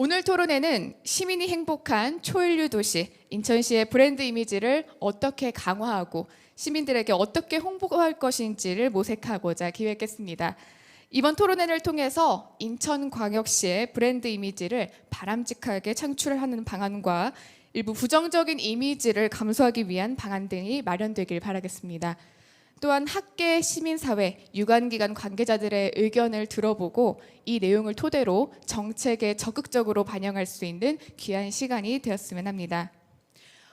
오늘 토론회는 시민이 행복한 초일류 도시 인천시의 브랜드 이미지를 어떻게 강화하고 시민들에게 어떻게 홍보할 것인지를 모색하고자 기획했습니다. 이번 토론회를 통해서 인천광역시의 브랜드 이미지를 바람직하게 창출하는 방안과 일부 부정적인 이미지를 감소하기 위한 방안 등이 마련되길 바라겠습니다. 또한 학계, 시민사회, 유관기관 관계자들의 의견을 들어보고 이 내용을 토대로 정책에 적극적으로 반영할 수 있는 귀한 시간이 되었으면 합니다.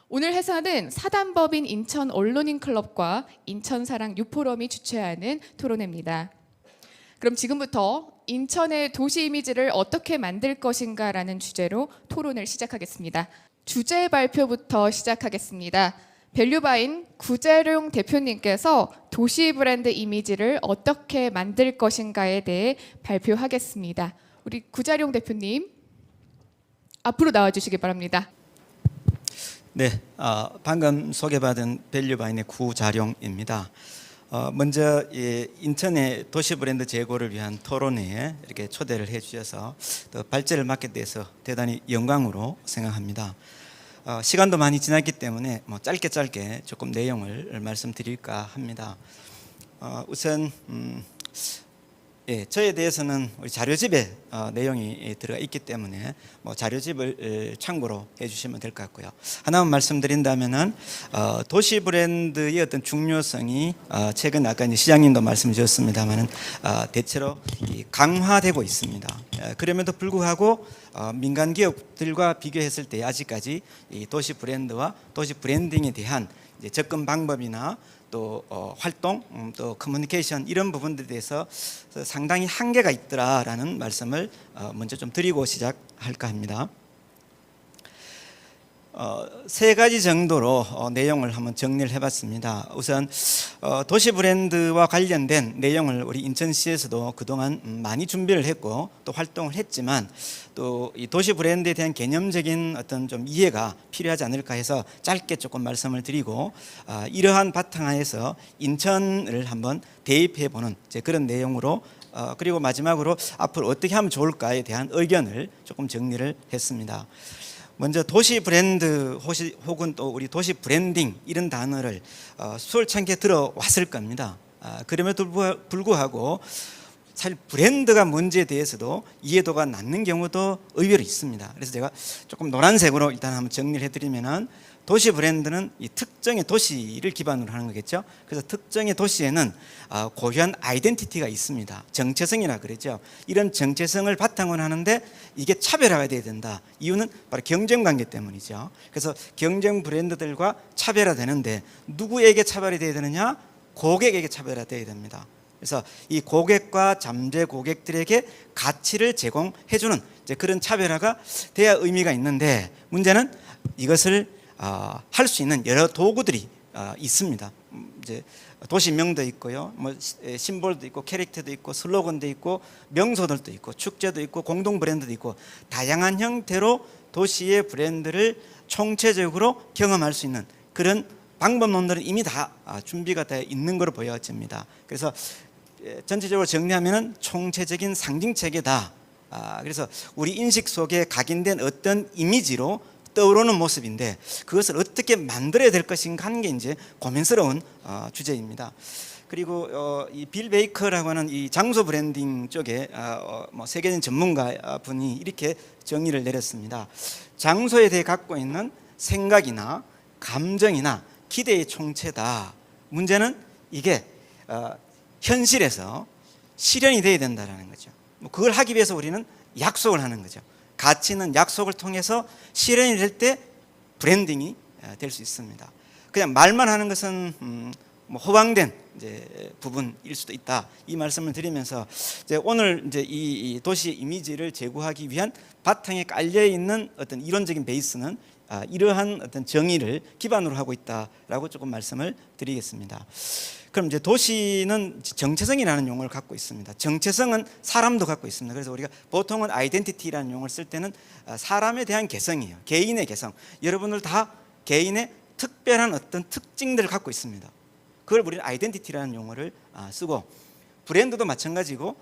오늘 해설은 사단법인 인천 언론인 클럽과 인천사랑 유포럼이 주최하는 토론회입니다. 그럼 지금부터 인천의 도시 이미지를 어떻게 만들 것인가라는 주제로 토론을 시작하겠습니다. 주제 발표부터 시작하겠습니다. 밸류바인 구재룡 대표님께서 도시 브랜드 이미지를 어떻게 만들 것인가에 대해 발표하겠습니다. 우리 구재룡 대표님 앞으로 나와주시기 바랍니다. 네, 방금 소개받은 밸류바인의 구자룡입니다. 먼저 인천의 도시 브랜드 제고를 위한 토론회에 이렇게 초대를 해주셔서 또 발제를 맡게 돼서 대단히 영광으로 생각합니다. 시간도 많이 지났기 때문에 짧게 조금 내용을 말씀드릴까 합니다. 우선 저에 대해서는 우리 자료집에 내용이 들어가 있기 때문에 자료집을 참고로 해주시면 될 것 같고요. 하나만 말씀드린다면은 도시 브랜드의 어떤 중요성이 최근 아까 이제 시장님도 말씀 주셨습니다만은 대체로 강화되고 있습니다. 그럼에도 불구하고 민간 기업들과 비교했을 때 아직까지 이 도시 브랜드와 도시 브랜딩에 대한 이제 접근 방법이나 또 활동, 또 커뮤니케이션 이런 부분들에 대해서 상당히 한계가 있더라라는 말씀을 먼저 좀 드리고 시작할까 합니다. 세 가지 정도로 내용을 한번 정리를 해봤습니다. 우선 도시 브랜드와 관련된 내용을 우리 인천시에서도 그동안 많이 준비를 했고 또 활동을 했지만 또 이 도시 브랜드에 대한 개념적인 어떤 좀 이해가 필요하지 않을까 해서 짧게 조금 말씀을 드리고 이러한 바탕하에서 인천을 한번 대입해보는 그런 내용으로 그리고 마지막으로 앞으로 어떻게 하면 좋을까에 대한 의견을 조금 정리를 했습니다. 먼저 도시 브랜드 혹은 또 우리 도시 브랜딩 이런 단어를 수월찮게 들어왔을 겁니다. 그럼에도 불구하고 사실 브랜드가 뭔지에 대해서도 이해도가 낮는 경우도 의외로 있습니다. 그래서 제가 조금 노란색으로 일단 한번 정리를 해드리면은 도시 브랜드는 이 특정의 도시를 기반으로 하는 거겠죠. 그래서 특정의 도시에는 고유한 아이덴티티가 있습니다. 정체성이라 그러죠. 이런 정체성을 바탕으로 하는데 이게 차별화가 돼야 된다. 이유는 바로 경쟁 관계 때문이죠. 그래서 경쟁 브랜드들과 차별화되는데 누구에게 차별이 돼야 되느냐? 고객에게 차별화돼야 됩니다. 그래서 이 고객과 잠재 고객들에게 가치를 제공해주는 그런 차별화가 돼야 의미가 있는데 문제는 이것을 할 수 있는 여러 도구들이 있습니다. 이제 도시명도 있고요, 심볼도 있고, 캐릭터도 있고, 슬로건도 있고, 명소들도 있고, 축제도 있고, 공동 브랜드도 있고, 다양한 형태로 도시의 브랜드를 총체적으로 경험할 수 있는 그런 방법론들은 이미 다 준비가 되어 있는 것으로 보여집니다. 그래서 전체적으로 정리하면은 총체적인 상징 체계다. 그래서 우리 인식 속에 각인된 어떤 이미지로 떠오르는 모습인데 그것을 어떻게 만들어야 될 것인가 하는 게 이제 고민스러운 주제입니다. 그리고 이 빌 베이커라고 하는 이 장소 브랜딩 쪽에 세계적인 전문가 분이 이렇게 정의를 내렸습니다. 장소에 대해 갖고 있는 생각이나 감정이나 기대의 총체다. 문제는 이게 현실에서 실현이 돼야 된다는 거죠. 그걸 하기 위해서 우리는 약속을 하는 거죠. 가치는 약속을 통해서 실현이 될 때 브랜딩이 될 수 있습니다. 그냥 말만 하는 것은 허황된 부분일 수도 있다. 이 말씀을 드리면서 오늘 이 도시 이미지를 제고하기 위한 바탕에 깔려 있는 어떤 이론적인 베이스는 이러한 어떤 정의를 기반으로 하고 있다라고 조금 말씀을 드리겠습니다. 그럼 도시는 정체성이라는 용어를 갖고 있습니다. 정체성은 사람도 갖고 있습니다. 그래서 우리가 보통은 아이덴티티라는 용어를 쓸 때는 사람에 대한 개성이에요. 개인의 개성. 여러분들 다 개인의 특별한 어떤 특징들을 갖고 있습니다. 그걸 우리는 아이덴티티라는 용어를 쓰고 브랜드도 마찬가지고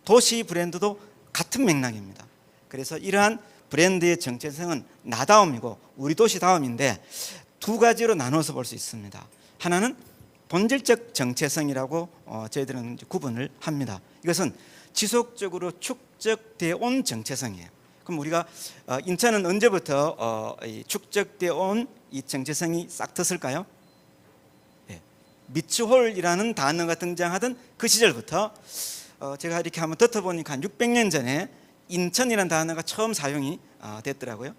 도시 브랜드도 같은 맥락입니다. 그래서 이러한 브랜드의 정체성은 나다움이고 우리 도시다움인데 두 가지로 나눠서 볼 수 있습니다. 하나는 본질적 정체성이라고 저희들은 구분을 합니다. 이것은 지속적으로 축적되어 온 정체성이에요. 그럼 우리가 인천은 언제부터 축적되어 온 이 정체성이 싹 텄을까요? 미츠홀이라는 단어가 등장하던 그 시절부터 제가 이렇게 한번 덧어보니까 한 600년 전에 인천이라는 단어가 처음 사용이 됐더라고요.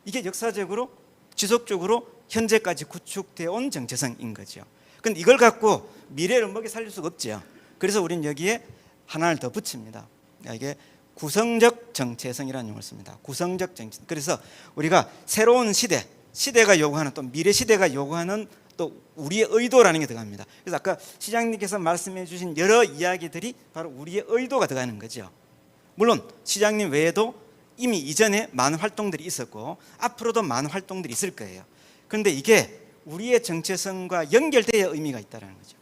이게 역사적으로 지속적으로 현재까지 구축되어 온 정체성인 거죠. 근데 이걸 갖고 미래를 먹여 살릴 수가 없죠. 그래서 우리는 여기에 하나를 더 붙입니다. 이게 구성적 정체성이라는 용어를 씁니다. 구성적 정체성. 그래서 우리가 새로운 시대가 요구하는, 또 미래 시대가 요구하는 또 우리의 의도라는 게 들어갑니다. 그래서 아까 시장님께서 말씀해 주신 여러 이야기들이 바로 우리의 의도가 들어가는 거죠. 물론 시장님 외에도 이미 이전에 많은 활동들이 있었고 앞으로도 많은 활동들이 있을 거예요. 그런데 이게 우리의 정체성과 연결되어 의미가 있다는 거죠.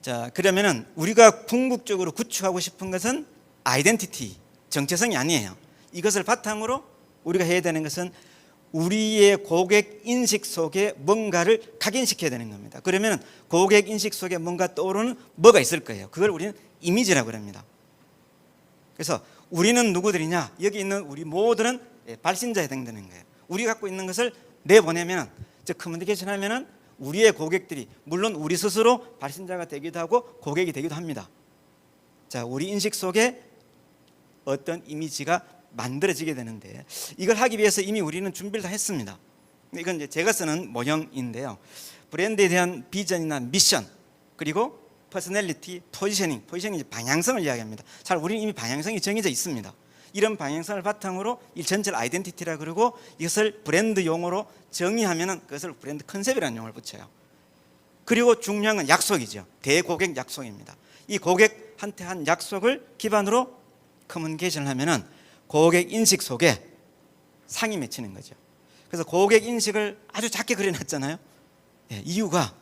자, 그러면은 우리가 궁극적으로 구축하고 싶은 것은 아이덴티티, 정체성이 아니에요. 이것을 바탕으로 우리가 해야 되는 것은 우리의 고객 인식 속에 뭔가를 각인시켜야 되는 겁니다. 그러면 고객 인식 속에 뭔가 떠오르는 뭐가 있을 거예요. 그걸 우리는 이미지라고 합니다. 그래서 우리는 누구들이냐? 여기 있는 우리 모두는 발신자에 해당되는 거예요. 우리가 갖고 있는 것을 내보내면, 즉 커뮤니케이션 하면은 우리의 고객들이, 물론 우리 스스로 발신자가 되기도 하고 고객이 되기도 합니다. 자, 우리 인식 속에 어떤 이미지가 만들어지게 되는데, 이걸 하기 위해서 이미 우리는 준비를 다 했습니다. 이건 이제 제가 쓰는 모형인데요. 브랜드에 대한 비전이나 미션, 그리고 퍼스널리티, 포지셔닝이 방향성을 이야기합니다. 잘 우리는 이미 방향성이 정해져 있습니다. 이런 방향성을 바탕으로 이 전체를 아이덴티티라 그러고, 이것을 브랜드 용어로 정의하면은 그것을 브랜드 컨셉이라는 용어를 붙여요. 그리고 중요한 건 약속이죠. 대고객 약속입니다. 이 고객한테 한 약속을 기반으로 커뮤니케이션을 하면은 고객 인식 속에 상이 맺히는 거죠. 그래서 고객 인식을 아주 작게 그려놨잖아요. 이유가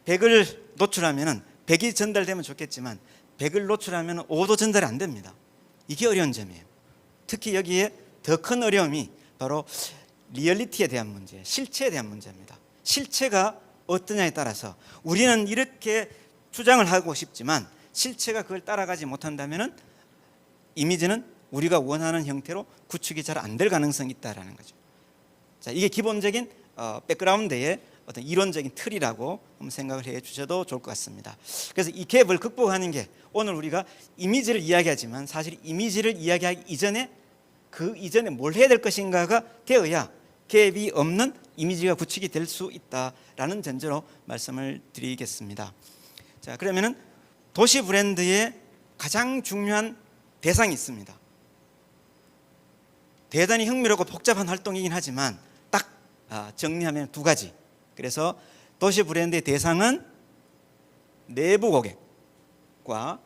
100을 노출하면은 100이 전달되면 좋겠지만 100을 노출하면 5도 전달이 안 됩니다. 이게 어려운 점이에요. 특히 여기에 더 큰 어려움이 바로 리얼리티에 대한 문제, 실체에 대한 문제입니다. 실체가 어떠냐에 따라서 우리는 이렇게 주장을 하고 싶지만 실체가 그걸 따라가지 못한다면은 이미지는 우리가 원하는 형태로 구축이 잘 안 될 가능성이 있다라는 거죠. 자, 이게 기본적인 백그라운드의 어떤 이론적인 틀이라고 생각을 해 주셔도 좋을 것 같습니다. 그래서 이 갭을 극복하는 게, 오늘 우리가 이미지를 이야기하지만 사실 이미지를 이야기하기 이전에 그 이전에 뭘 해야 될 것인가가 되어야 갭이 없는 이미지가 구축이 될 수 있다라는 전제로 말씀을 드리겠습니다. 자, 그러면은 도시 브랜드의 가장 중요한 대상이 있습니다. 대단히 흥미롭고 복잡한 활동이긴 하지만 딱 정리하면 두 가지. 그래서 도시 브랜드의 대상은 내부 고객과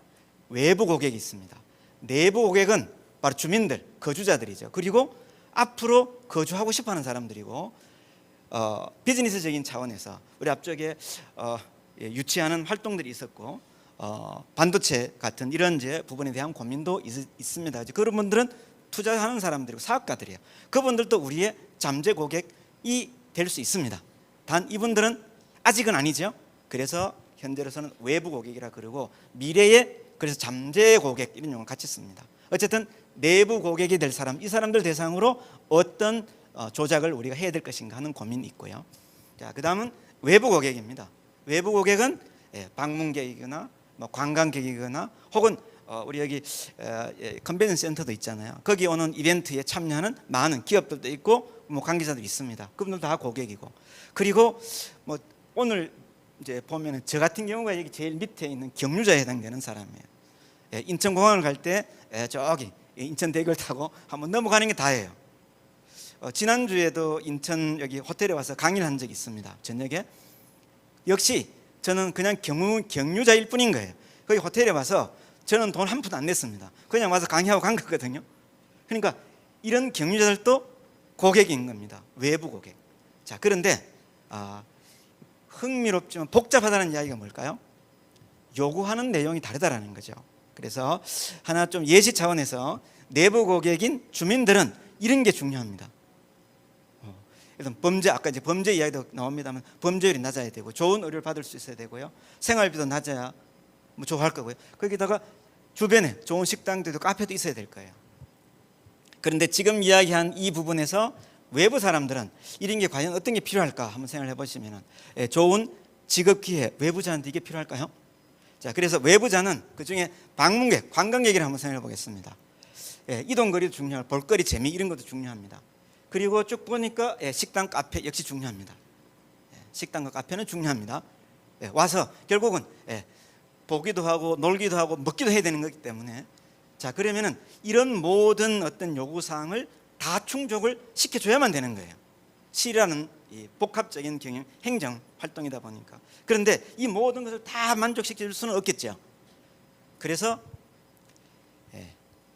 외부 고객이 있습니다. 내부 고객은 바로 주민들, 거주자들이죠. 그리고 앞으로 거주하고 싶어하는 사람들이고, 비즈니스적인 차원에서 우리 앞쪽에 유치하는 활동들이 있었고, 반도체 같은 이런 부분에 대한 고민도 있습니다. 그런 분들은 투자하는 사람들이고 사업가들이에요. 그분들도 우리의 잠재 고객이 될 수 있습니다. 단 이분들은 아직은 아니죠. 그래서 현재로서는 외부 고객이라 그러고, 미래에 그래서 잠재 고객 이런 용어를 같이 씁니다. 어쨌든 내부 고객이 될 사람, 이 사람들 대상으로 어떤 조작을 우리가 해야 될 것인가 하는 고민이 있고요. 자, 그다음은 외부 고객입니다. 외부 고객은 방문객이거나 관광객이거나 혹은 우리 여기 컨벤션 센터도 있잖아요. 거기 오는 이벤트에 참여하는 많은 기업들도 있고 관계자들이 있습니다. 그분들 다 고객이고, 그리고 오늘 이제 보면은 저 같은 경우가 여기 제일 밑에 있는 경유자에 해당되는 사람이에요. 인천공항을 갈 때 저기 인천대교를 타고 한번 넘어가는 게 다예요. 지난주에도 인천 여기 호텔에 와서 강의를 한 적이 있습니다. 저녁에. 역시 저는 그냥 경유자일 뿐인 거예요. 거기 호텔에 와서 저는 돈 한 푼도 안 냈습니다. 그냥 와서 강의하고 간 거거든요. 그러니까 이런 경유자들도 고객인 겁니다. 외부 고객. 자, 그런데 흥미롭지만 복잡하다는 이야기가 뭘까요? 요구하는 내용이 다르다라는 거죠. 그래서 하나 좀 예시 차원에서 내부 고객인 주민들은 이런 게 중요합니다. 일단 범죄, 아까 이제 범죄 이야기도 나옵니다만 범죄율이 낮아야 되고 좋은 의료를 받을 수 있어야 되고요. 생활비도 낮아야 뭐 좋아할 거고요. 거기다가 주변에 좋은 식당도 있고 카페도 있어야 될 거예요. 그런데 지금 이야기한 이 부분에서 외부 사람들은 이런 게 과연 어떤 게 필요할까 한번 생각을 해보시면 좋은 직업 기회, 외부자한테 이게 필요할까요? 자, 그래서 외부자는 그중에 방문객, 관광객이라 한번 생각해 보겠습니다. 이동거리도 중요하고 볼거리, 재미 이런 것도 중요합니다. 그리고 쭉 보니까 식당, 카페 역시 중요합니다. 식당과 카페는 중요합니다. 와서 결국은 보기도 하고 놀기도 하고 먹기도 해야 되는 거기 때문에, 자, 그러면은 이런 모든 어떤 요구사항을 다 충족을 시켜줘야만 되는 거예요. 시라는 이 복합적인 경영 행정 활동이다 보니까. 그런데 이 모든 것을 다 만족시켜줄 수는 없겠죠. 그래서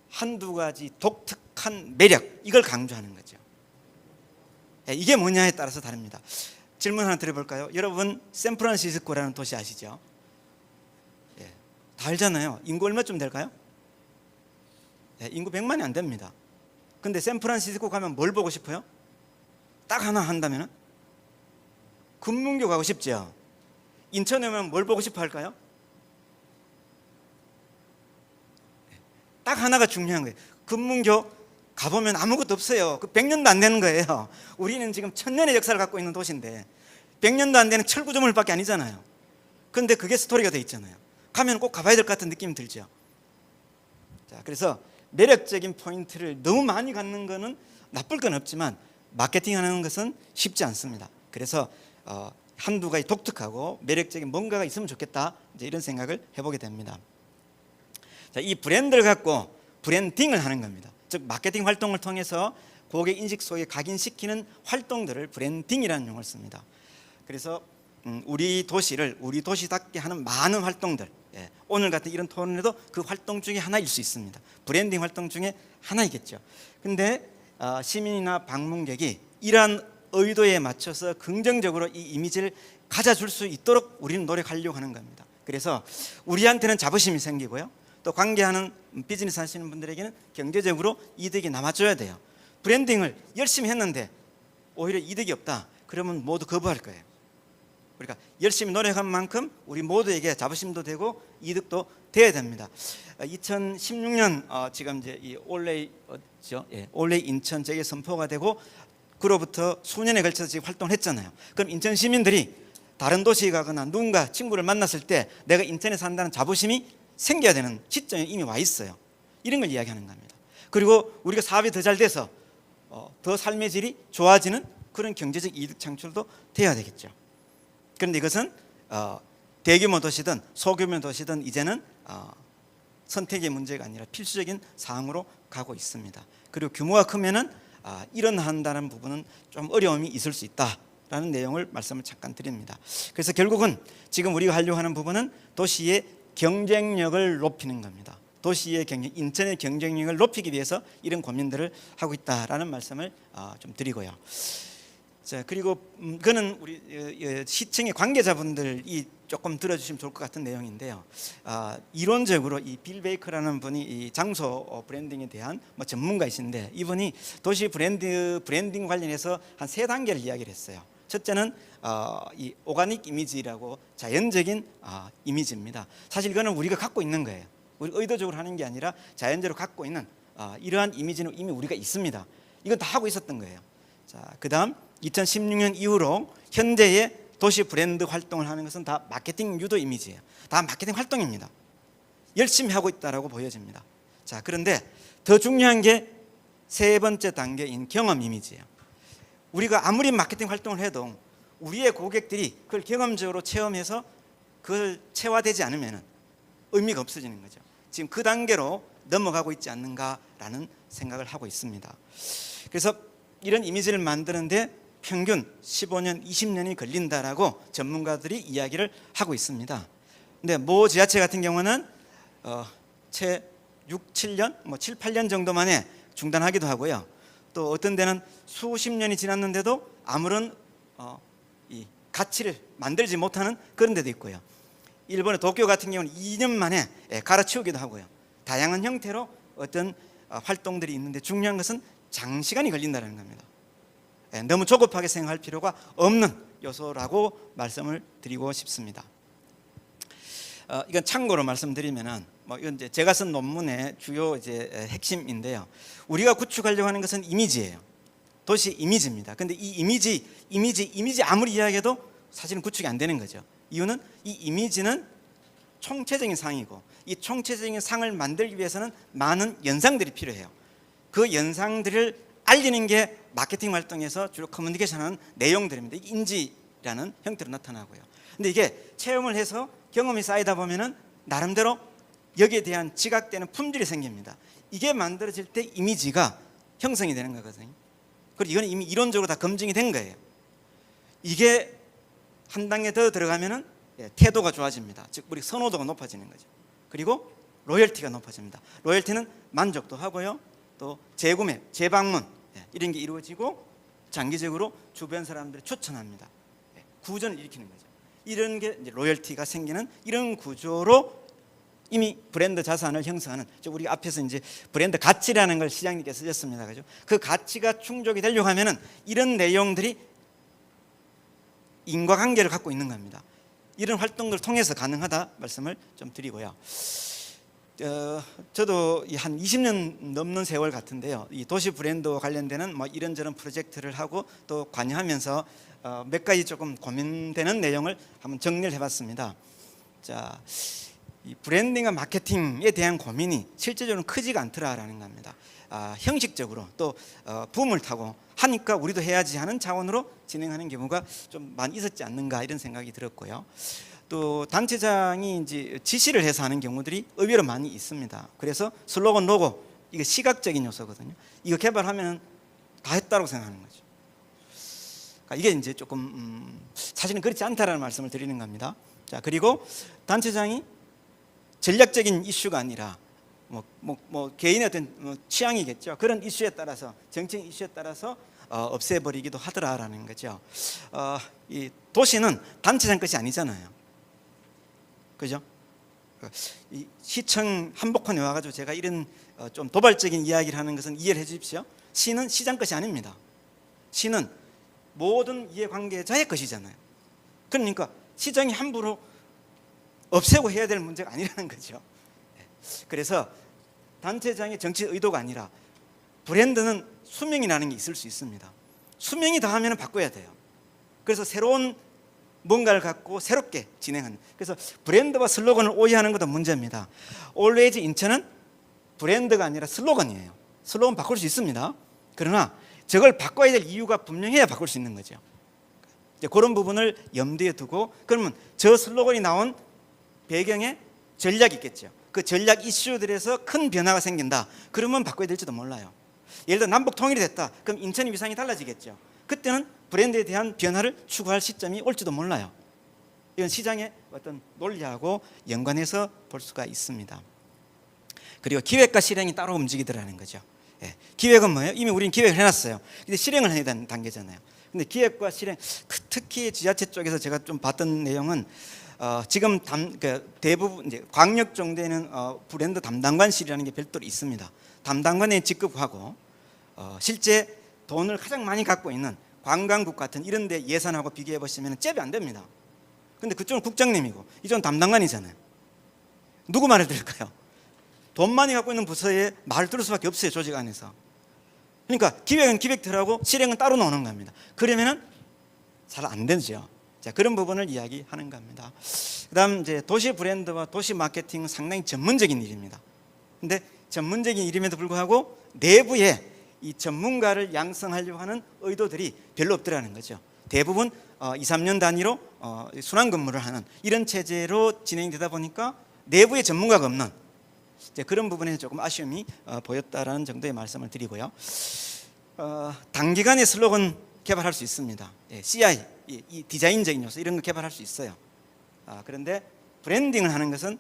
한두 가지 독특한 매력, 이걸 강조하는 거죠. 이게 뭐냐에 따라서 다릅니다. 질문 하나 드려볼까요? 여러분 샌프란시스코라는 도시 아시죠? 다 알잖아요. 인구 얼마쯤 될까요? 인구 100만이 안 됩니다. 근데 샌프란시스코 가면 뭘 보고 싶어요? 딱 하나 한다면 금문교 가고 싶죠. 인천에 오면 뭘 보고 싶어 할까요? 딱 하나가 중요한 거예요. 금문교 가보면 아무것도 없어요. 그 100년도 안 되는 거예요. 우리는 지금 1000년의 역사를 갖고 있는 도시인데 100년도 안 되는 철구조물밖에 아니잖아요. 그런데 그게 스토리가 돼 있잖아요. 가면 꼭 가봐야 될 것 같은 느낌이 들죠. 자, 그래서 매력적인 포인트를 너무 많이 갖는 거는 나쁠 건 없지만 마케팅하는 것은 쉽지 않습니다. 그래서 한두 가지 독특하고 매력적인 뭔가가 있으면 좋겠다, 이제 이런 생각을 해보게 됩니다. 자, 이 브랜드를 갖고 브랜딩을 하는 겁니다. 즉 마케팅 활동을 통해서 고객 인식 속에 각인시키는 활동들을 브랜딩이라는 용어를 씁니다. 그래서 우리 도시를 우리 도시답게 하는 많은 활동들, 오늘 같은 이런 토론에도 그 활동 중에 하나일 수 있습니다. 브랜딩 활동 중에 하나이겠죠. 근데 시민이나 방문객이 이러한 의도에 맞춰서 긍정적으로 이 이미지를 가져줄 수 있도록 우리는 노력하려고 하는 겁니다. 그래서 우리한테는 자부심이 생기고요, 또 관계하는 비즈니스 하시는 분들에게는 경제적으로 이득이 남아줘야 돼요. 브랜딩을 열심히 했는데 오히려 이득이 없다, 그러면 모두 거부할 거예요. 그러니까 열심히 노력한 만큼 우리 모두에게 자부심도 되고 이득도 돼야 됩니다. 2016년 지금 이제 이 올레이죠, 올레이 인천 지역에 선포가 되고 그로부터 수년에 걸쳐서 지금 활동을 했잖아요. 그럼 인천 시민들이 다른 도시에 가거나 누군가 친구를 만났을 때 내가 인천에 산다는 자부심이 생겨야 되는 시점에 이미 와 있어요. 이런 걸 이야기하는 겁니다. 그리고 우리가 사업이 더 잘 돼서 더 삶의 질이 좋아지는 그런 경제적 이득 창출도 돼야 되겠죠. 그런데 이것은 대규모 도시든 소규모 도시든 이제는 선택의 문제가 아니라 필수적인 사항으로 가고 있습니다. 그리고 규모가 크면은 일어난다는 부분은 좀 어려움이 있을 수 있다라는 내용을 말씀을 잠깐 드립니다. 그래서 결국은 지금 우리가 하려고 하는 부분은 도시의 경쟁력을 높이는 겁니다. 도시의 인천의 경쟁력을 높이기 위해서 이런 고민들을 하고 있다라는 말씀을 좀 드리고요. 자, 그리고 그는 우리 시청의 관계자분들이 조금 들어주시면 좋을 것 같은 내용인데요. 이론적으로 이 빌 베이커라는 분이 이 장소 브랜딩에 대한 전문가이신데, 이분이 도시 브랜딩 관련해서 한 3단계를 이야기를 했어요. 첫째는 이 오가닉 이미지라고 자연적인 이미지입니다. 사실 이거는 우리가 갖고 있는 거예요. 우리 의도적으로 하는 게 아니라 자연적으로 갖고 있는 이러한 이미지는 이미 우리가 있습니다. 이건 다 하고 있었던 거예요. 자, 그다음 2016년 이후로 현재의 도시 브랜드 활동을 하는 것은 다 마케팅 유도 이미지예요. 다 마케팅 활동입니다. 열심히 하고 있다라고 보여집니다. 자, 그런데 더 중요한 게 3번째 단계인 경험 이미지예요. 우리가 아무리 마케팅 활동을 해도 우리의 고객들이 그걸 경험적으로 체험해서 그걸 체화되지 않으면 의미가 없어지는 거죠. 지금 그 단계로 넘어가고 있지 않는가라는 생각을 하고 있습니다. 그래서 이런 이미지를 만드는데 평균 15년, 20년이 걸린다라고 전문가들이 이야기를 하고 있습니다. 근데 모 지자체 같은 경우는 채 6, 7년, 7, 8년 정도 만에 중단하기도 하고요. 또 어떤 데는 수십 년이 지났는데도 아무런 이 가치를 만들지 못하는 그런 데도 있고요. 일본의 도쿄 같은 경우는 2년 만에 갈아치우기도 하고요. 다양한 형태로 어떤 활동들이 있는데 중요한 것은 장시간이 걸린다는 겁니다. 너무 조급하게 생각할 필요가 없는 요소라고 말씀을 드리고 싶습니다. 이건 참고로 말씀드리면은 이건 이제 제가 쓴 논문의 주요 이제 핵심인데요. 우리가 구축하려고 하는 것은 이미지예요. 도시 이미지입니다. 근데 이 이미지 아무리 이야기해도 사실은 구축이 안 되는 거죠. 이유는 이 이미지는 총체적인 상이고 이 총체적인 상을 만들기 위해서는 많은 연상들이 필요해요. 그 연상들을 알리는 게 마케팅 활동에서 주로 커뮤니케이션하는 내용들입니다. 이게 인지라는 형태로 나타나고요. 근데 이게 체험을 해서 경험이 쌓이다 보면은 나름대로 여기에 대한 지각되는 품질이 생깁니다. 이게 만들어질 때 이미지가 형성이 되는 거거든요. 그리고 이건 이미 이론적으로 다 검증이 된 거예요. 이게 한 단계 더 들어가면은 태도가 좋아집니다. 즉 우리 선호도가 높아지는 거죠. 그리고 로열티가 높아집니다. 로열티는 만족도 하고요. 또 재구매, 재방문 이런 게 이루어지고 장기적으로 주변 사람들을 추천합니다. 구전을 일으키는 거죠. 이런 게 이제 로열티가 생기는 이런 구조로 이미 브랜드 자산을 형성하는, 우리가 앞에서 이제 브랜드 가치라는 걸 시장님께서 쓰셨습니다. 그죠? 그 가치가 충족이 되려고 하면은 이런 내용들이 인과관계를 갖고 있는 겁니다. 이런 활동들을 통해서 가능하다 말씀을 좀 드리고요. 저도 한 20년 넘는 세월 같은데요. 이 도시 브랜드와 관련되는 이런저런 프로젝트를 하고 또 관여하면서 몇 가지 조금 고민되는 내용을 한번 정리를 해봤습니다. 자, 이 브랜딩과 마케팅에 대한 고민이 실제적으로 크지가 않더라라는 겁니다. 형식적으로 또 붐을 타고 하니까 우리도 해야지 하는 차원으로 진행하는 경우가 좀 많이 있었지 않는가 이런 생각이 들었고요. 또 단체장이 이제 지시를 해서 하는 경우들이 의외로 많이 있습니다. 그래서 슬로건, 로고 이게 시각적인 요소거든요. 이거 개발하면 다 했다고 생각하는 거죠. 그러니까 이게 이제 조금 사실은 그렇지 않다라는 말씀을 드리는 겁니다. 자, 그리고 단체장이 전략적인 이슈가 아니라 개인의 어떤 취향이겠죠. 그런 이슈에 따라서, 정책 이슈에 따라서 없애버리기도 하더라라는 거죠. 이 도시는 단체장 것이 아니잖아요. 그죠? 이 시청 한복판에 와가지고 제가 이런 좀 도발적인 이야기를 하는 것은 이해를 해주십시오. 시는 시장 것이 아닙니다. 시는 모든 이해관계자의 것이잖아요. 그러니까 시장이 함부로 없애고 해야 될 문제가 아니라는 거죠. 그래서 단체장의 정치 의도가 아니라 브랜드는 수명이 나는 게 있을 수 있습니다. 수명이 다하면 바꿔야 돼요. 그래서 새로운 뭔가를 갖고 새롭게 진행하는, 그래서 브랜드와 슬로건을 오해하는 것도 문제입니다. Always 인천은 브랜드가 아니라 슬로건이에요. 슬로건 바꿀 수 있습니다. 그러나 저걸 바꿔야 될 이유가 분명해야 바꿀 수 있는 거죠. 이제 그런 부분을 염두에 두고, 그러면 저 슬로건이 나온 배경에 전략이 있겠죠. 그 전략 이슈들에서 큰 변화가 생긴다. 그러면 바꿔야 될지도 몰라요. 예를 들어 남북 통일이 됐다. 그럼 인천의 위상이 달라지겠죠. 그때는 브랜드에 대한 변화를 추구할 시점이 올지도 몰라요. 이건 시장의 어떤 논리하고 연관해서 볼 수가 있습니다. 그리고 기획과 실행이 따로 움직이더라는 거죠. 기획은 뭐예요? 이미 우리는 기획을 해놨어요. 근데 실행을 해야 되는 단계잖아요. 근데 기획과 실행, 특히 지자체 쪽에서 제가 좀 봤던 내용은 지금 대부분 이제 광역 정도에는 브랜드 담당관실이라는 게 별도로 있습니다. 담당관에 직급하고 실제 돈을 가장 많이 갖고 있는 관광국 같은 이런 데 예산하고 비교해 보시면 잽이 안 됩니다. 근데 그쪽은 국장님이고 이쪽은 담당관이잖아요. 누구 말을 들을까요? 돈 많이 갖고 있는 부서에 말을 들을 수밖에 없어요. 조직 안에서. 그러니까 기획은 기획대로하고 실행은 따로 노는 겁니다. 그러면은 잘 안 되죠. 자, 그런 부분을 이야기하는 겁니다. 그다음 이제 도시 브랜드와 도시 마케팅은 상당히 전문적인 일입니다. 근데 전문적인 일임에도 불구하고 내부에 이 전문가를 양성하려고 하는 의도들이 별로 없더라는 거죠. 대부분 2, 3년 단위로 순환 근무를 하는 이런 체제로 진행되다 보니까 내부에 전문가가 없는 그런 부분에서 조금 아쉬움이 보였다라는 정도의 말씀을 드리고요. 단기간에 슬로건 개발할 수 있습니다. CI, 이 디자인적인 요소 이런 거 개발할 수 있어요. 그런데 브랜딩을 하는 것은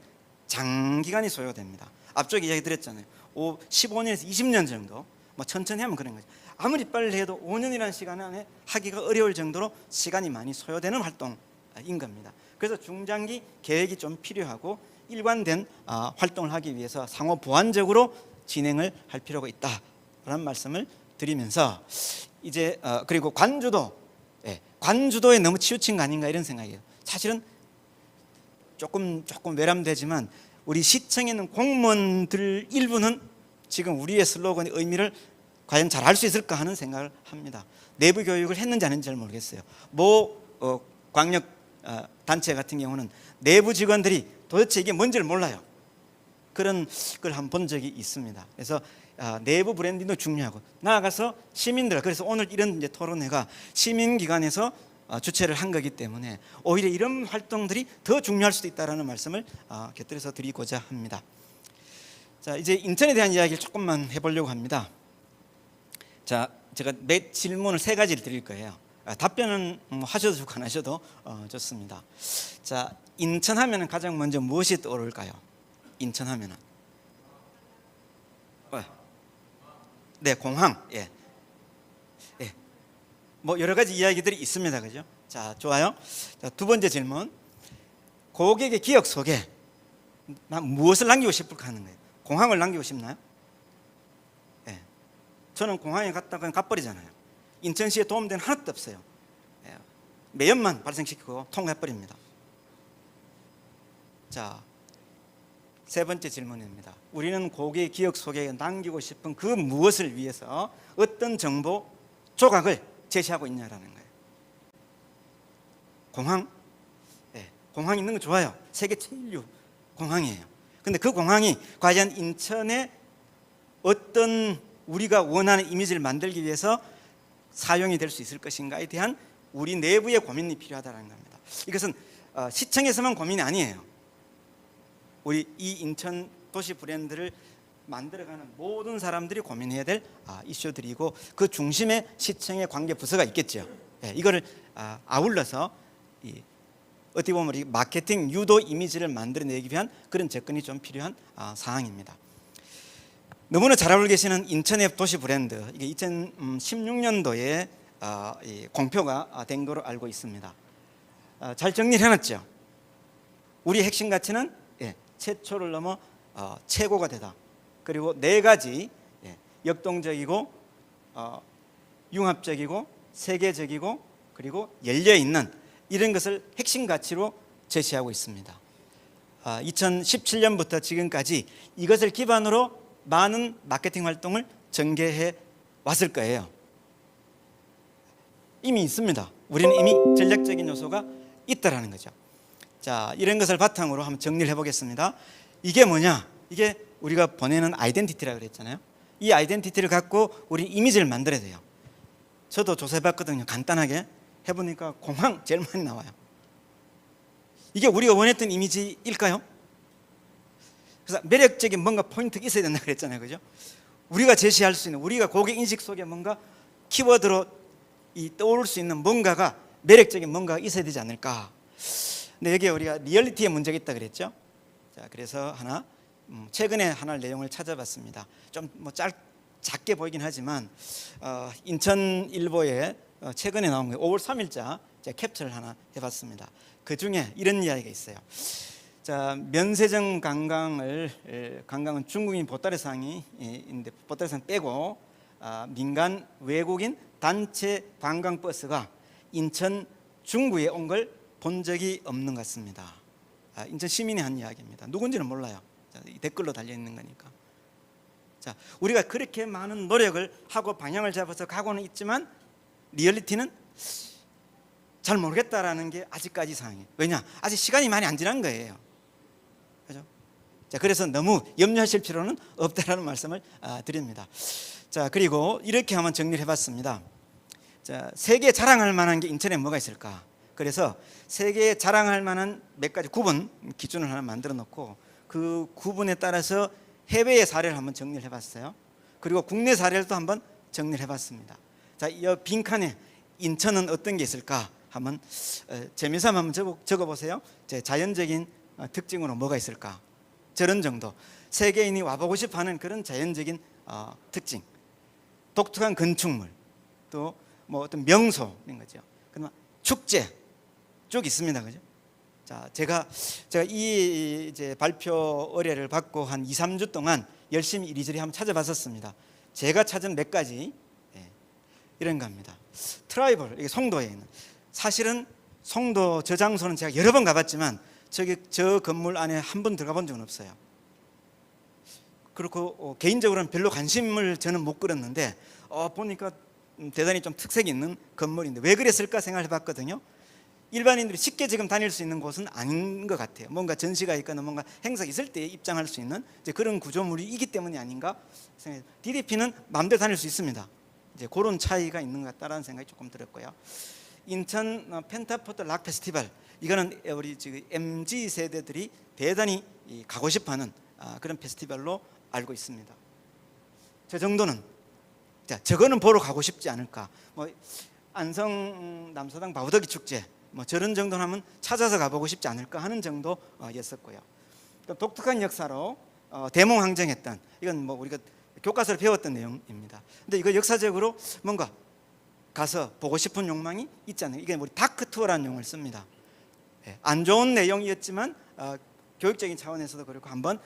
장기간이 소요됩니다. 앞쪽에 이야기 드렸잖아요. 15년에서 20년 정도 천천히 하면 그런 거죠. 아무리 빨리 해도 5년이라는 시간 안에 하기가 어려울 정도로 시간이 많이 소요되는 활동인 겁니다. 그래서 중장기 계획이 좀 필요하고 일관된 활동을 하기 위해서 상호 보완적으로 진행을 할 필요가 있다라는 말씀을 드리면서 이제 그리고 관주도에 너무 치우친 거 아닌가 이런 생각이에요. 사실은 조금 외람되지만 우리 시청에 있는 공무원들 일부는 지금 우리의 슬로건의 의미를 과연 잘 알 수 있을까 하는 생각을 합니다. 내부 교육을 했는지 안 했는지 잘 모르겠어요. 광역 단체 같은 경우는 내부 직원들이 도대체 이게 뭔지를 몰라요. 그런 걸 한번 본 적이 있습니다. 그래서 내부 브랜딩도 중요하고 나아가서 시민들, 그래서 오늘 이런 이제 토론회가 시민기관에서 주최를 한 거기 때문에 오히려 이런 활동들이 더 중요할 수도 있다라는 말씀을 곁들여서 드리고자 합니다. 자, 이제 인천에 대한 이야기를 조금만 해보려고 합니다. 자, 제가 매 질문을 3가지를 드릴 거예요. 답변은 하셔도 좋고 안 하셔도 좋습니다. 자, 인천하면 가장 먼저 무엇이 떠오를까요? 인천하면은 네, 공항. 예. 뭐 여러 가지 이야기들이 있습니다, 그죠? 자, 좋아요. 자, 2번째 질문. 고객의 기억 속에 난 무엇을 남기고 싶을까 하는 거예요. 공항을 남기고 싶나요? 예. 저는 공항에 갔다가 그냥 가버리잖아요. 인천시에 도움되는 하나도 없어요. 예. 매연만 발생시키고 통과해버립니다. 자, 3번째 질문입니다. 우리는 고객의 기억 속에 남기고 싶은 그 무엇을 위해서 어떤 정보 조각을 제시하고 있냐라는 거예요. 공항? 네, 공항 있는 거 좋아요. 세계 제1류 공항이에요. 근데 그 공항이 과연 인천에 어떤 우리가 원하는 이미지를 만들기 위해서 사용이 될 수 있을 것인가에 대한 우리 내부의 고민이 필요하다는 겁니다. 이것은 시청에서만 고민이 아니에요. 우리 이 인천 도시 브랜드를 만들어가는 모든 사람들이 고민해야 될 이슈들이고 그 중심에 시청의 관계 부서가 있겠죠. 예, 이거를 아울러서 어떻게 보면 우리 마케팅 유도 이미지를 만들어내기 위한 그런 접근이 좀 필요한 사항입니다. 너무나 잘 알고 계시는 인천의 도시 브랜드, 이게 2016년도에 공표가 된 거로 알고 있습니다. 잘 정리를 해놨죠. 우리 핵심 가치는 최초를 넘어 최고가 되다. 그리고 4가지 역동적이고 융합적이고 세계적이고 그리고 열려있는 이런 것을 핵심 가치로 제시하고 있습니다. 2017년부터 지금까지 이것을 기반으로 많은 마케팅 활동을 전개해 왔을 거예요. 이미 있습니다. 우리는 이미 전략적인 요소가 있다라는 거죠. 자, 이런 것을 바탕으로 한번 정리를 해보겠습니다. 이게 뭐냐? 이게 우리가 보내는 아이덴티티라고 그랬잖아요. 이 아이덴티티를 갖고 우리 이미지를 만들어야 돼요. 저도 조사해봤거든요. 간단하게 해보니까 공항 제일 많이 나와요. 이게 우리가 원했던 이미지일까요? 그래서 매력적인 뭔가 포인트가 있어야 된다고 그랬잖아요, 그죠? 우리가 제시할 수 있는, 우리가 고객 인식 속에 뭔가 키워드로 떠오를 수 있는 뭔가가, 매력적인 뭔가가 있어야 되지 않을까. 근데 여기에 우리가 리얼리티의 문제가 있다 그랬죠. 자, 그래서 최근에 하나 내용을 찾아봤습니다. 좀 작게 보이긴 하지만 인천일보에 최근에 나온 거예요. 5월 3일자 제가 캡처를 하나 해봤습니다. 그 중에 이런 이야기가 있어요. 자, 면세점 관광은 중국인 보따리상이 있는데 보따리상 빼고 민간 외국인 단체 관광버스가 인천 중구에 온 걸 본 적이 없는 것 같습니다. 인천 시민이 한 이야기입니다. 누군지는 몰라요. 자, 댓글로 달려 있는 거니까. 자, 우리가 그렇게 많은 노력을 하고 방향을 잡아서 가고는 있지만 리얼리티는 잘 모르겠다라는 게 아직까지 상황이에요. 왜냐? 아직 시간이 많이 안 지난 거예요. 그렇죠? 자, 그래서 너무 염려하실 필요는 없다라는 말씀을 드립니다. 자, 그리고 이렇게 한번 정리를 해봤습니다. 자, 세계 자랑할 만한 게 인천에 뭐가 있을까? 그래서 세계에 자랑할 만한 몇 가지 구분 기준을 하나 만들어 놓고 그 구분에 따라서 해외의 사례를 한번 정리를 해봤어요. 그리고 국내 사례를 또 한번 정리를 해봤습니다. 자, 이 빈칸에 인천은 어떤 게 있을까? 한번 재미삼아 한번 적어보세요. 자연적인 특징으로 뭐가 있을까? 저런 정도. 세계인이 와보고 싶어하는 그런 자연적인 특징, 독특한 건축물, 또 뭐 어떤 명소 이런 거죠. 그러면 축제 쭉 있습니다, 그죠? 자, 제가 이 이제 발표 의뢰를 받고 한 2, 3주 동안 열심히 이리저리 한번 찾아봤었습니다. 제가 찾은 몇 가지 이런 겁니다. 트라이벌, 이게 송도에 있는, 사실은 송도 저 장소는 제가 여러 번 가봤지만 저 건물 안에 한 번 들어가 본 적은 없어요. 그렇고 개인적으로는 별로 관심을 저는 못 끌었는데 보니까 대단히 좀 특색이 있는 건물인데 왜 그랬을까 생각을 해봤거든요. 일반인들이 쉽게 지금 다닐 수 있는 곳은 아닌 것 같아요. 뭔가 전시가 있거나 뭔가 행사가 있을 때 입장할 수 있는 이제 그런 구조물이기 때문이 아닌가 생각해요. DDP는 마음대로 다닐 수 있습니다. 이제 그런 차이가 있는 것 같다라는 생각이 조금 들었고요. 인천 펜타포트 락 페스티벌, 이거는 우리 지금 MZ 세대들이 대단히 가고 싶어하는 그런 페스티벌로 알고 있습니다. 저 정도는, 자, 저거는 보러 가고 싶지 않을까. 뭐 안성 남서당 바우더기 축제, 뭐 저런 정도는 하면 찾아서 가보고 싶지 않을까 하는 정도였었고요. 또 독특한 역사로 대몽항쟁했던, 이건 뭐 우리가 교과서를 배웠던 내용입니다. 근데 이거 역사적으로 뭔가 가서 보고 싶은 욕망이 있지 않나요? 이게 우리 다크 투어라는 용어를 씁니다. 안 좋은 내용이었지만 교육적인 차원에서도 그렇고 한번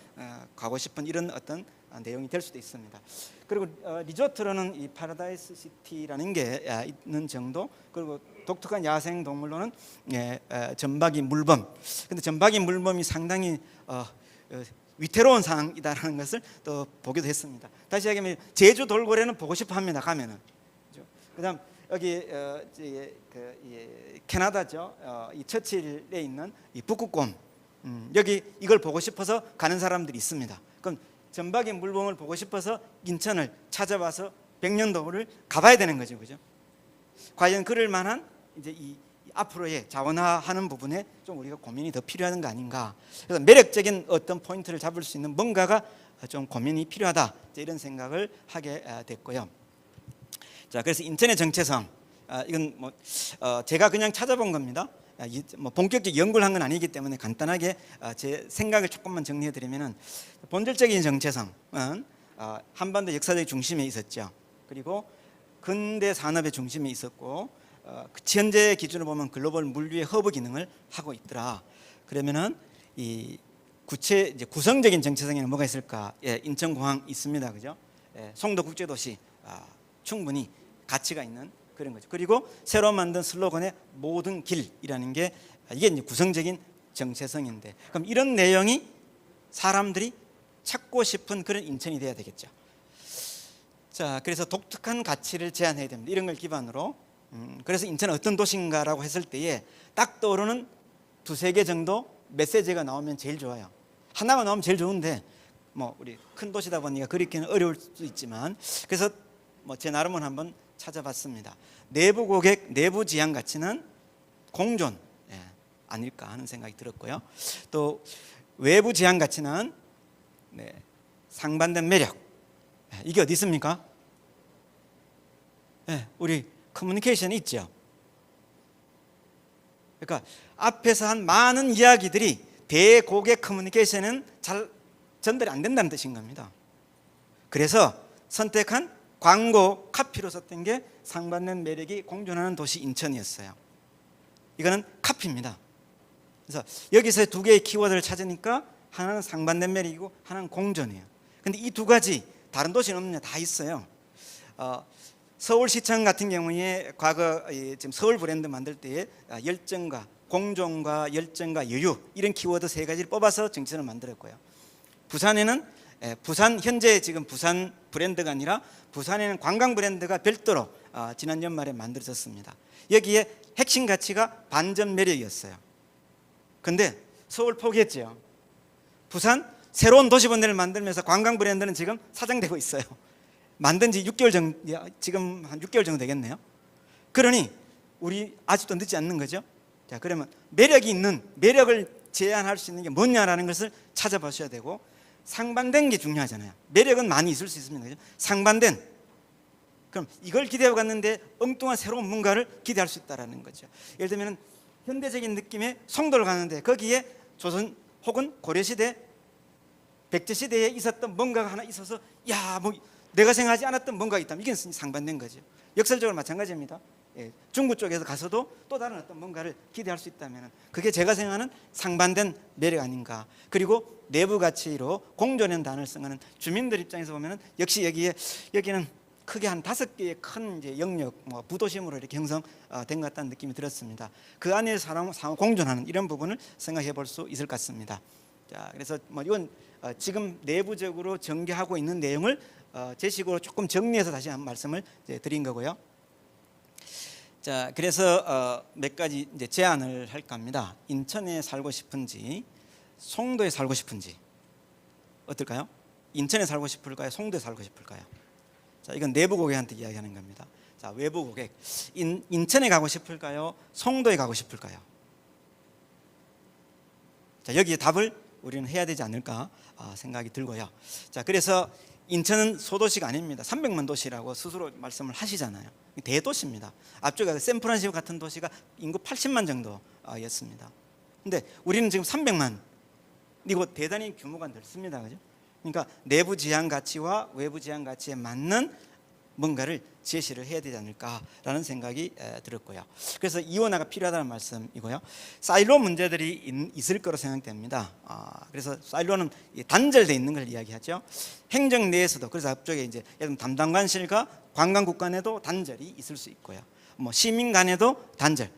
가고 싶은 이런 어떤 내용이 될 수도 있습니다. 그리고 리조트로는 이 파라다이스 시티라는 게 있는 정도, 그리고 독특한 야생 동물로는 점박이 물범. 근데 점박이 물범이 상당히 위태로운 상황이다라는 것을 또 보기도 했습니다. 다시 얘기하면 제주 돌고래는 보고 싶어 합니다. 가면은. 그다음 여기 캐나다죠. 이 처칠에 있는 이 북극곰. 여기 이걸 보고 싶어서 가는 사람들이 있습니다. 그럼 점박이 물범을 보고 싶어서 인천을 찾아와서 백년도를 가봐야 되는 거죠, 그죠? 과연 그럴 만한 이제 이 앞으로의 자원화하는 부분에 좀 우리가 고민이 더 필요한 거 아닌가. 그래서 매력적인 어떤 포인트를 잡을 수 있는 뭔가가 좀 고민이 필요하다, 이런 생각을 하게 됐고요. 자, 그래서 인천의 정체성, 이건 뭐 제가 그냥 찾아본 겁니다. 뭐 본격적 연구를 한 건 아니기 때문에 간단하게 제 생각을 조금만 정리해 드리면은, 본질적인 정체성은 한반도 역사적 중심에 있었죠. 그리고 근대 산업의 중심에 있었고, 현재 기준으로 보면 글로벌 물류의 허브 기능을 하고 있더라. 그러면은 이 이제 구성적인 정체성에는 뭐가 있을까? 인천공항 있습니다, 그죠? 송도 국제도시 충분히 가치가 있는 그런 거죠. 그리고 새로 만든 슬로건의 모든 길이라는 게, 이게 이제 구성적인 정체성인데, 그럼 이런 내용이 사람들이 찾고 싶은 그런 인천이 돼야 되겠죠. 자, 그래서 독특한 가치를 제안해야 됩니다. 이런 걸 기반으로. 그래서 인천은 어떤 도시인가라고 했을 때에 딱 떠오르는 두세 개 정도 메시지가 나오면 제일 좋아요. 하나가 나오면 제일 좋은데, 뭐 우리 큰 도시다 보니까 그렇게는 어려울 수 있지만, 그래서 뭐 제 나름은 한번 찾아봤습니다. 내부 고객, 내부 지향 가치는 공존 아닐까 하는 생각이 들었고요. 또 외부 지향 가치는 상반된 매력. 이게 어디 있습니까? 우리 커뮤니케이션이 있죠. 그러니까 앞에서 한 많은 이야기들이 대고객 커뮤니케이션은 잘 전달이 안 된다는 뜻인 겁니다. 그래서 선택한 광고 카피로 썼던 게 상반된 매력이 공존하는 도시 인천이었어요. 이거는 카피입니다. 그래서 여기서 두 개의 키워드를 찾으니까 하나는 상반된 매력이고 하나는 공존이에요. 근데 이 두 가지 다른 도시는 없느냐? 다 있어요. 서울시청 같은 경우에 과거 지금 서울 브랜드 만들 때에 열정과 공존과 열정과 여유, 이런 키워드 세 가지를 뽑아서 정체를 만들었고요. 부산에는 부산, 현재 지금 부산 브랜드가 아니라 부산에는 관광 브랜드가 별도로 지난 연말에 만들어졌습니다. 여기에 핵심 가치가 반전 매력이었어요. 근데 서울 포기했죠. 부산 새로운 도시 브랜드를 만들면서 관광 브랜드는 지금 사장되고 있어요. 만든 지 6개월 정도, 지금 한 6개월 정도 되겠네요. 그러니 우리 아직도 늦지 않는 거죠. 자, 그러면 매력이 있는, 매력을 제한할 수 있는 게 뭐냐라는 것을 찾아보셔야 되고, 상반된 게 중요하잖아요. 매력은 많이 있을 수 있습니다, 그죠? 상반된, 그럼 이걸 기대하고 갔는데 엉뚱한 새로운 뭔가를 기대할 수 있다는 거죠. 예를 들면 현대적인 느낌의 송도를 가는데 거기에 조선 혹은 고려시대, 백제시대에 있었던 뭔가가 하나 있어서, 야, 뭐 내가 생각하지 않았던 뭔가가 있다면 이게 상반된 거죠. 역설적으로 마찬가지입니다. 중국 쪽에서 가서도 또 다른 어떤 뭔가를 기대할 수 있다면 그게 제가 생각하는 상반된 매력 아닌가. 그리고 내부 가치로 공존의 단어를 쓰는 주민들 입장에서 보면 역시 여기는 크게 한 5개의 큰 이제 영역, 부도심으로 이렇게 형성된 것 같다는 느낌이 들었습니다. 그 안에 상호 공존하는 이런 부분을 생각해 볼 수 있을 것 같습니다. 자, 그래서 이건 지금 내부적으로 전개하고 있는 내용을 제 식으로 조금 정리해서 다시 한 말씀을 드린 거고요. 자, 그래서 몇 가지 이제 제안을 할까 합니다. 인천에 살고 싶은지, 송도에 살고 싶은지 어떨까요? 인천에 살고 싶을까요? 송도에 살고 싶을까요? 자, 이건 내부 고객한테 이야기하는 겁니다. 자, 외부 고객, 인천에 가고 싶을까요? 송도에 가고 싶을까요? 자, 여기에 답을 우리는 해야 되지 않을까 생각이 들고요. 자, 그래서 인천은 소도시가 아닙니다. 300만 도시라고 스스로 말씀을 하시잖아요. 대도시입니다. 앞쪽에 샌프란시스코 같은 도시가 인구 80만 정도였습니다. 근데 우리는 지금 300만, 이거 대단히 규모가 넓습니다. 그죠? 그러니까 내부 지향 가치와 외부 지향 가치에 맞는 뭔가를 제시를 해야 되지 않을까라는 생각이 들었고요. 그래서 이원화가 필요하다는 말씀이고요. 사일로 문제들이 있을 거로 생각됩니다. 그래서 사일로는 단절되어 있는 걸 이야기하죠. 행정 내에서도, 그래서 앞쪽에 이제 예를 들면 담당관실과 관광국 간에도 단절이 있을 수 있고요. 시민 간에도 단절,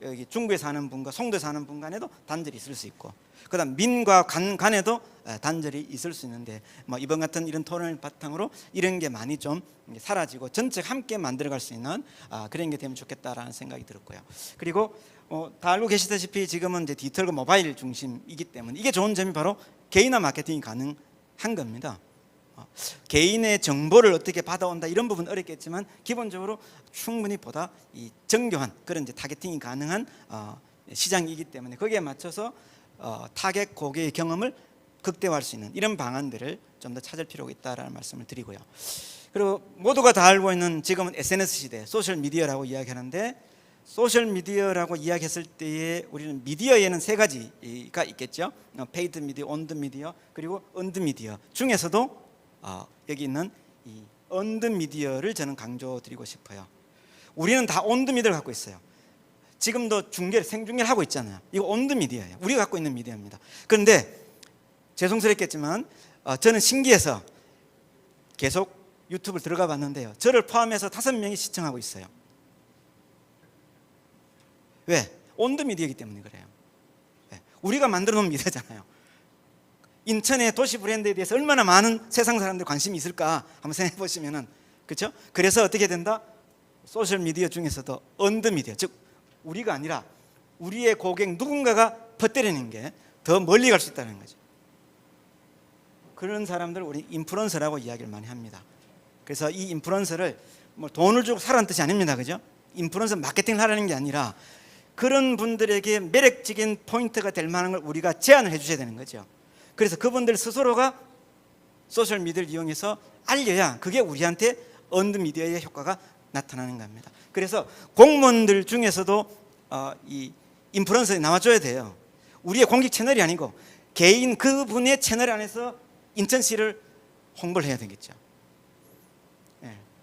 여기 중구에 사는 분과 송도에 사는 분 간에도 단절이 있을 수 있고, 그다음 민과 간에도 단절이 있을 수 있는데 이번 같은 이런 토론을 바탕으로 이런 게 많이 좀 사라지고 전체 함께 만들어갈 수 있는 그런 게 되면 좋겠다라는 생각이 들었고요. 그리고 다 알고 계시다시피 지금은 이제 디지털과 모바일 중심이기 때문에 이게 좋은 점이 바로 개인화 마케팅이 가능한 겁니다. 개인의 정보를 어떻게 받아온다 이런 부분 어렵겠지만 기본적으로 충분히 보다 이 정교한 그런 이제 타겟팅이 가능한 시장이기 때문에 거기에 맞춰서 타겟 고객의 경험을 극대화할 수 있는 이런 방안들을 좀 더 찾을 필요가 있다라는 말씀을 드리고요. 그리고 모두가 다 알고 있는 지금은 SNS 시대, 소셜 미디어라고 이야기하는데 소셜 미디어라고 이야기했을 때에 우리는 미디어에는 3가지가 있겠죠. 페이드 미디어, 온드 미디어, 그리고 언드 미디어 중에서도 여기 있는 이 언드 미디어를 저는 강조드리고 싶어요. 우리는 다 온드 미디어를 갖고 있어요. 지금도 생중계를 하고 있잖아요. 이거 온드 미디어예요. 우리가 갖고 있는 미디어입니다. 그런데 죄송스럽겠지만 저는 신기해서 계속 유튜브를 들어가 봤는데요. 저를 포함해서 5명이 시청하고 있어요. 왜? 온드 미디어이기 때문에 그래요. 우리가 만들어 놓은 미디어잖아요. 인천의 도시 브랜드에 대해서 얼마나 많은 세상 사람들이 관심이 있을까 한번 생각해 보시면은, 그렇죠? 그래서 어떻게 된다? 소셜 미디어 중에서도 언드 미디어, 즉 우리가 아니라 우리의 고객 누군가가 퍼뜨리는 게 더 멀리 갈 수 있다는 거죠. 그런 사람들 우리 인플루언서라고 이야기를 많이 합니다. 그래서 이 인플루언서를 돈을 주고 사라는 뜻이 아닙니다. 그죠? 인플루언서 마케팅을 하라는 게 아니라 그런 분들에게 매력적인 포인트가 될 만한 걸 우리가 제안을 해 주셔야 되는 거죠. 그래서 그분들 스스로가 소셜 미디어를 이용해서 알려야 그게 우리한테 언드 미디어의 효과가 나타나는 겁니다. 그래서 공무원들 중에서도 이 인플루언서에 나와줘야 돼요. 우리의 공식 채널이 아니고 개인 그분의 채널 안에서 인천시를 홍보를 해야 되겠죠.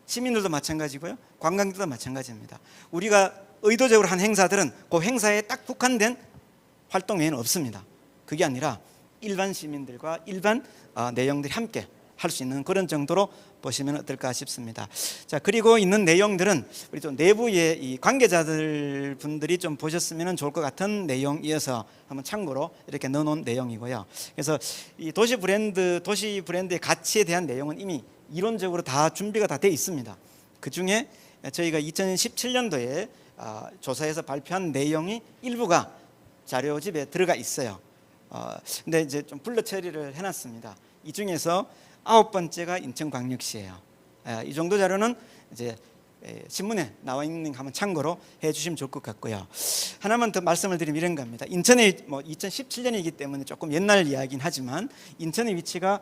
시민들도 마찬가지고요. 관광객도 마찬가지입니다. 우리가 의도적으로 한 행사들은 그 행사에 딱 국한된 활동 외에는 없습니다. 그게 아니라 일반 시민들과 일반 내용들이 함께 할 수 있는 그런 정도로 보시면 어떨까 싶습니다. 자, 그리고 있는 내용들은 우리 좀 내부의 이 관계자들 분들이 좀 보셨으면 좋을 것 같은 내용이어서 한번 참고로 이렇게 넣어놓은 내용이고요. 그래서 이 도시 브랜드의 가치에 대한 내용은 이미 이론적으로 다 준비가 다 돼 있습니다. 그 중에 저희가 2017년도에 조사해서 발표한 내용이 일부가 자료집에 들어가 있어요. 근데 이제 좀 블러 처리를 해놨습니다. 이 중에서 9번째가 인천광역시예요. 이 정도 자료는 이제 신문에 나와 있는 거 한번 참고로 해주시면 좋을 것 같고요. 하나만 더 말씀을 드리면 이런 겁니다. 인천에 2017년이기 때문에 조금 옛날 이야기긴 하지만 인천의 위치가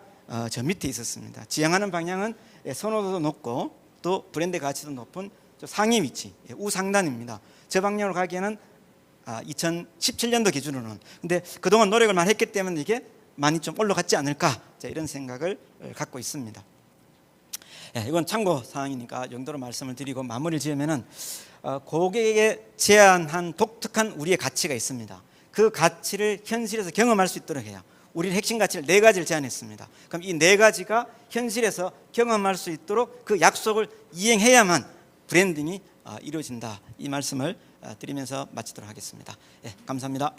저 밑에 있었습니다. 지향하는 방향은 선호도도 높고 또 브랜드 가치도 높은 상위 위치, 우상단입니다. 저 방향으로 가기에는 2017년도 기준으로는, 근데 그동안 노력을 많이 했기 때문에 이게 많이 좀 올라갔지 않을까, 이런 생각을 갖고 있습니다. 이건 참고 사항이니까 정도로 말씀을 드리고 마무리를 지으면은 고객에 제한한 독특한 우리의 가치가 있습니다. 그 가치를 현실에서 경험할 수 있도록 해요. 우리는 핵심 가치를 4가지를 제안했습니다. 그럼 이 4가지가 현실에서 경험할 수 있도록 그 약속을 이행해야만 브랜딩이 이루어진다. 이 말씀을 드리면서 마치도록 하겠습니다. 예, 감사합니다.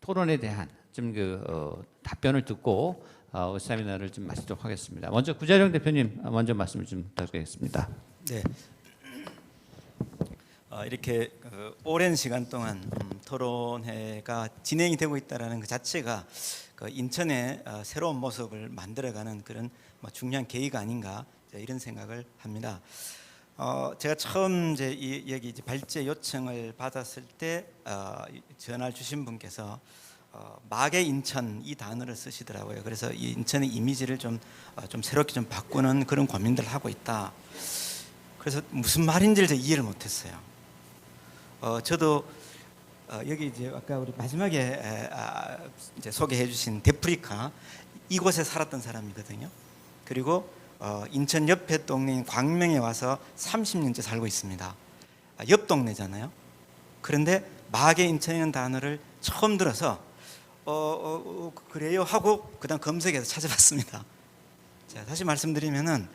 토론에 대한 좀 답변을 듣고 세미나를 좀 마치도록 하겠습니다. 먼저 구자령 대표님 먼저 말씀을 좀 부탁드리겠습니다. 네. 이렇게 오랜 시간 동안 토론회가 진행이 되고 있다라는 그 자체가 인천의 새로운 모습을 만들어가는 그런 중요한 계기가 아닌가 이런 생각을 합니다. 제가 처음 여기 발제 요청을 받았을 때 전화를 주신 분께서 막의 인천 이 단어를 쓰시더라고요. 그래서 이 인천의 이미지를 좀 새롭게 좀 바꾸는 그런 고민들을 하고 있다. 그래서 무슨 말인지를 제가 이해를 못했어요. 저도 여기 이제 아까 우리 마지막에 이제 소개해주신 데프리카 이곳에 살았던 사람이거든요. 그리고 인천 옆에 동네인 광명에 와서 30년째 살고 있습니다. 옆 동네잖아요. 그런데 막의 인천이라는 단어를 처음 들어서 그래요 하고 그다음 검색해서 찾아봤습니다. 자, 다시 말씀드리면은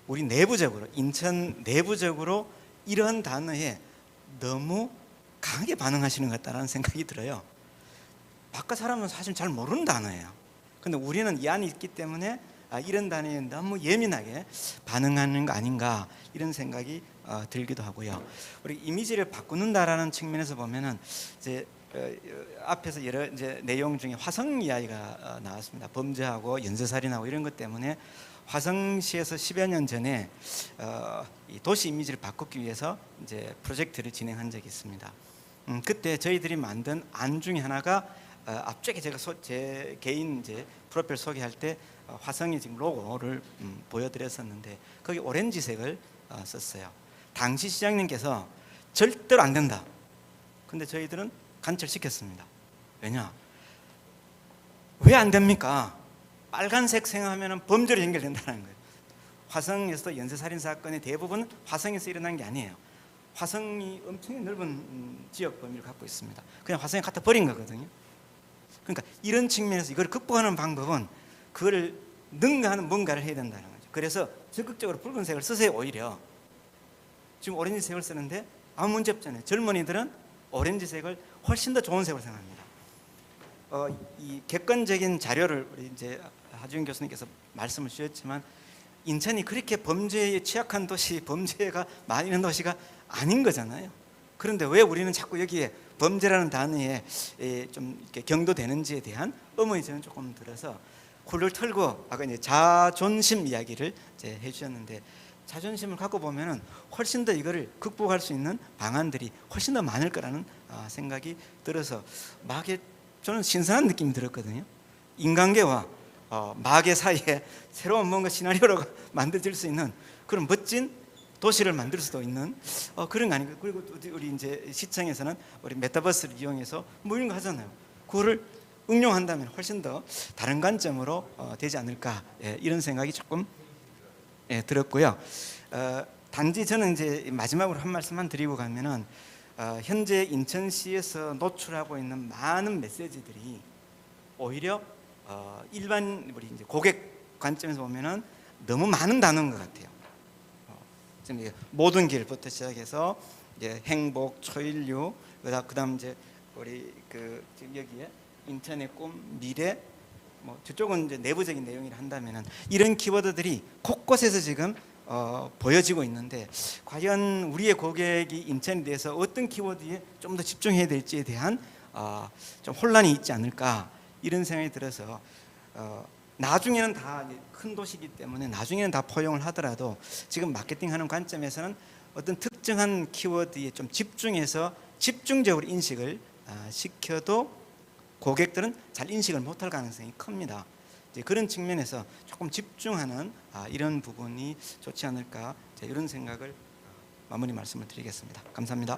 우리 내부적으로 인천 내부적으로 이런 단어에 너무 강하게 반응하시는 것 같다는 생각이 들어요. 바깥 사람은 사실 잘 모르는 단어예요. 근데 우리는 이 안에 있기 때문에 이런 단어에 너무 예민하게 반응하는 거 아닌가 이런 생각이 들기도 하고요. 우리 이미지를 바꾸는다라는 측면에서 보면은 이제 앞에서 여러 이제 내용 중에 화성 이야기가 나왔습니다. 범죄하고 연쇄살인하고 이런 것 때문에 화성시에서 10여 년 전에 이 도시 이미지를 바꾸기 위해서 이제 프로젝트를 진행한 적이 있습니다. 그때 저희들이 만든 안 중에 하나가 앞쪽에 제가 제 개인 이제 프로필 소개할 때 화성의 지금 로고를 보여드렸었는데 거기 오렌지색을 썼어요. 당시 시장님께서 절대로 안 된다. 근데 저희들은 관철시켰습니다. 왜냐? 왜 안 됩니까? 빨간색 생각하면 범죄로 연결된다는 거예요. 화성에서도 연쇄살인 사건의 대부분 화성에서 일어난 게 아니에요. 화성이 엄청 넓은 지역 범위를 갖고 있습니다. 그냥 화성에 갖다 버린 거거든요. 그러니까 이런 측면에서 이걸 극복하는 방법은 그거를 능가하는 뭔가를 해야 된다는 거죠. 그래서 적극적으로 붉은색을 쓰세요. 오히려 지금 오렌지색을 쓰는데 아무 문제 없잖아요. 젊은이들은 오렌지색을 훨씬 더 좋은 색으로 생각합니다. 이 객관적인 자료를 우리 이제 하주영 교수님께서 말씀을 주셨지만 인천이 그렇게 범죄에 취약한 도시, 범죄가 많이 있는 도시가 아닌 거잖아요. 그런데 왜 우리는 자꾸 여기에 범죄라는 단어에 좀 이렇게 경도되는지에 대한 의문이 저는 조금 들어서 굴을 털고 아까 이제 자존심 이야기를 이제 해주셨는데 자존심을 갖고 보면은 훨씬 더 이거를 극복할 수 있는 방안들이 훨씬 더 많을 거라는 생각이 들어서 막에 저는 신선한 느낌이 들었거든요. 인간계와 마계 사이에 새로운 뭔가 시나리오로 만들어질 수 있는 그런 멋진 도시를 만들 수도 있는 그런 거 아닌가. 그리고 우리 이제 시청에서는 우리 메타버스를 이용해서 뭐 이런 거 하잖아요. 그거를 응용한다면 훨씬 더 다른 관점으로 되지 않을까 이런 생각이 조금 들었고요. 단지 저는 이제 마지막으로 한 말씀만 드리고 가면은 현재 인천시에서 노출하고 있는 많은 메시지들이 오히려 일반 우리 이제 고객 관점에서 보면은 너무 많은 단어인 것 같아요. 지금 모든 길부터 시작해서 이제 행복, 초일류, 그다음 이제 우리 지금 여기에 인천의 꿈, 미래, 뭐 저쪽은 이제 내부적인 내용이라 한다면은 이런 키워드들이 곳곳에서 지금 보여지고 있는데 과연 우리의 고객이 인천에 대해서 어떤 키워드에 좀 더 집중해야 될지에 대한 좀 혼란이 있지 않을까 이런 생각이 들어서 나중에는 다 큰 도시이기 때문에 나중에는 다 포용을 하더라도 지금 마케팅하는 관점에서는 어떤 특정한 키워드에 좀 집중해서 집중적으로 인식을 시켜도 고객들은 잘 인식을 못할 가능성이 큽니다. 이제 그런 측면에서 조금 집중하는 이런 부분이 좋지 않을까 이런 생각을 마무리 말씀을 드리겠습니다. 감사합니다.